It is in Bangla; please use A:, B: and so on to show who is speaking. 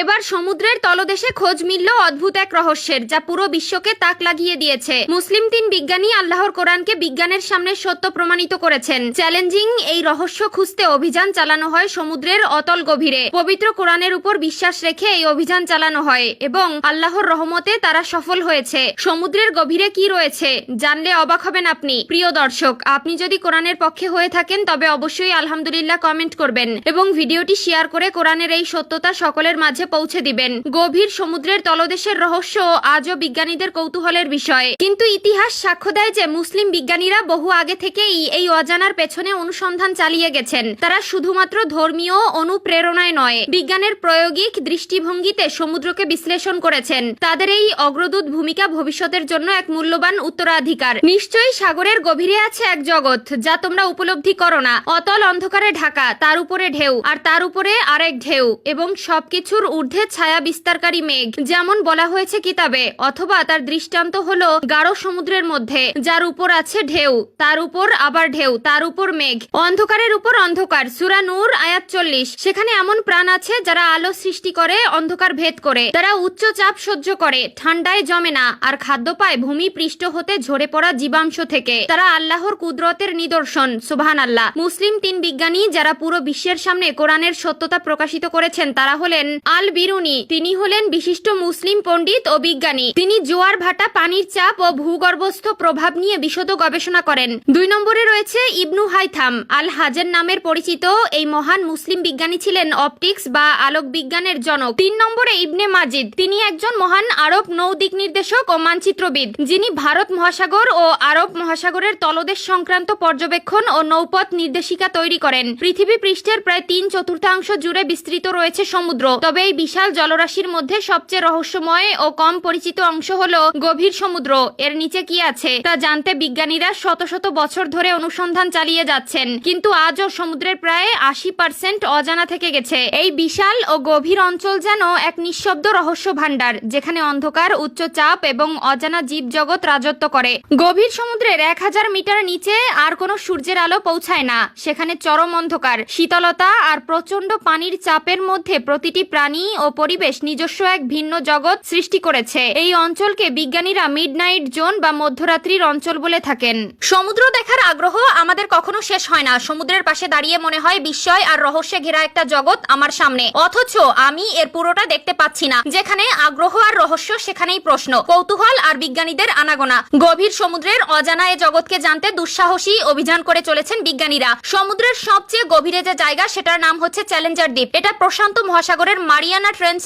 A: এবার সমুদ্রের তলদেশে খোঁজ মিলল অদ্ভুত এক রহস্যের, যা পুরো বিশ্বকে তাক লাগিয়ে দিয়েছে। মুসলিম 3 বিজ্ঞানী আল্লাহর কোরআনকে বিজ্ঞানের সামনে সত্য প্রমাণিত করেছেন। চ্যালেঞ্জিং এই রহস্য খুঁজতে অভিযান চালানো হয় সমুদ্রের অতল গভীরে। পবিত্র কোরআনের উপর বিশ্বাস রেখে এই অভিযান চালানো হয় এবং আল্লাহর রহমতে তারা সফল হয়েছে। সমুদ্রের গভীরে কি রয়েছে জানলে অবাক হবেন আপনি। প্রিয় দর্শক, আপনি যদি কোরআনের পক্ষে হয়ে থাকেন তবে অবশ্যই আলহামদুলিল্লাহ কমেন্ট করবেন এবং ভিডিওটি শেয়ার করে কোরআনের এই সত্যতা সকলের মাঝে পৌঁছে দিবেন। গভীর সমুদ্রের তলদেশের রহস্য আজও বিজ্ঞানীদের কৌতূহলের বিষয়, কিন্তু ইতিহাস সাক্ষ্য দেয় যে মুসলিম বিজ্ঞানীরা বহু আগে থেকেই এই অজানার পেছনে অনুসন্ধান চালিয়ে গেছেন। তারা শুধুমাত্র ধর্মীয় অনুপ্রেরণায় নয়, বিজ্ঞানের প্রায়োগিক দৃষ্টিভঙ্গিতে সমুদ্রকে বিশ্লেষণ করেছেন। তাদের এই অগ্রদূত ভূমিকা ভবিষ্যতের জন্য এক মূল্যবান উত্তরাধিকার। নিশ্চয়ই সাগরের গভীরে আছে এক জগৎ যা তোমরা উপলব্ধি করো না। অতল অন্ধকারে ঢাকা, তার উপরে ঢেউ, আর তার উপরে আরেক ঢেউ, এবং সবকিছুর ঊর্ধ্বে ছায়া বিস্তারকারী মেঘ, যেমন বলা হয়েছে কিতাবে। অথবা তার দৃষ্টান্ত হলো গাঢ় সমুদ্রের মধ্যে, যার উপর আছে ঢেউ, তার উপর আবার ঢেউ, তার উপর মেঘ, অন্ধকারের উপর অন্ধকার। সূরা নূর আয়াত 40। সেখানে এমন প্রাণ আছে যারা আলো সৃষ্টি করে, অন্ধকার ভেদ করে। তারা উচ্চ চাপ সহ্য করে, ঠান্ডায় জমে না, আর খাদ্য পায় ভূমি পৃষ্ঠ হতে ঝরে পড়া জীবাংশ থেকে। তারা আল্লাহর কুদরতের নিদর্শন। সুবহানাল্লাহ। মুসলিম 3 বিজ্ঞানী যারা পুরো বিশ্বের সামনে কোরআনের সত্যতা প্রকাশিত করেছেন তারা হলেন আল বিরুনি। তিনি হলেন বিশিষ্ট মুসলিম পণ্ডিত ও বিজ্ঞানী। তিনি জোয়ার ভাটা, পানির চাপ ও ভূগর্ভস্থ প্রভাব নিয়ে বিশদ গবেষণা করেন। 2 নম্বরে রয়েছে ইবনু হাইথাম আল হাজের নামের পরিচিত। এই মহান মুসলিম বিজ্ঞানী ছিলেন অপটিক্স বা আলোক বিজ্ঞানের জনক। 3 নম্বরে ইবনে মাজিদ। তিনি একজন মহান আরব নৌদিক নির্দেশক ও মানচিত্রবিদ, যিনি ভারত মহাসাগর ও আরব মহাসাগরের তলদেশ সংক্রান্ত পর্যবেক্ষণ ও নৌপথ নির্দেশিকা তৈরি করেন। পৃথিবী পৃষ্ঠের প্রায় 3/4 জুড়ে বিস্তৃত রয়েছে সমুদ্র। তবে এই বিশাল জলরাশির মধ্যে সবচেয়ে রহস্যময় ও কম পরিচিত অংশ হলো গভীর সমুদ্র। এর নিচে কি আছে তা জানতে বিজ্ঞানীরা শত শত বছর ধরে অনুসন্ধান চালিয়ে যাচ্ছেন, কিন্তু আজও সমুদ্রের প্রায় 80% অজানা থেকে গেছে। এই বিশাল ও গভীর অঞ্চল যেন এক নিঃশব্দ রহস্য ভাণ্ডার, যেখানে অন্ধকার, উচ্চ চাপ এবং অজানা জীবজগৎ রাজত্ব করে। গভীর সমুদ্রের 1000 মিটার নিচে আর কোনো সূর্যের আলো পৌঁছায় না। সেখানে চরম অন্ধকার, শীতলতা আর প্রচন্ড পানির চাপের মধ্যে প্রতিটি প্রাণী ও পরিবেশ নিজস্ব এক ভিন্ন জগৎ সৃষ্টি করেছে। এই অঞ্চলকে বিজ্ঞানীরা মিডনাইট জোন বা মধ্যরাত্রির অঞ্চল বলে থাকেন। সমুদ্র দেখার আগ্রহ আমাদের কখনো শেষ হয় না। সমুদ্রের পাশে দাঁড়িয়ে মনে হয় বিস্ময় আর রহস্যে ঘেরা একটা জগৎ আমার সামনে, অথচ আমি এর পুরোটা দেখতে পাচ্ছি না। যেখানে আগ্রহ আর রহস্য, সেখানেই প্রশ্ন, কৌতূহল আর বিজ্ঞানীদের আনাগোনা। গভীর সমুদ্রের অজানা এ জগৎকে জানতে দুঃসাহসী অভিযান করে চলেছেন বিজ্ঞানীরা। সমুদ্রের সবচেয়ে গভীরে যে জায়গা, সেটার নাম হচ্ছে চ্যালেঞ্জার দ্বীপ। এটা প্রশান্ত মহাসাগরের মারিয়ানা ট্রেঞ্চে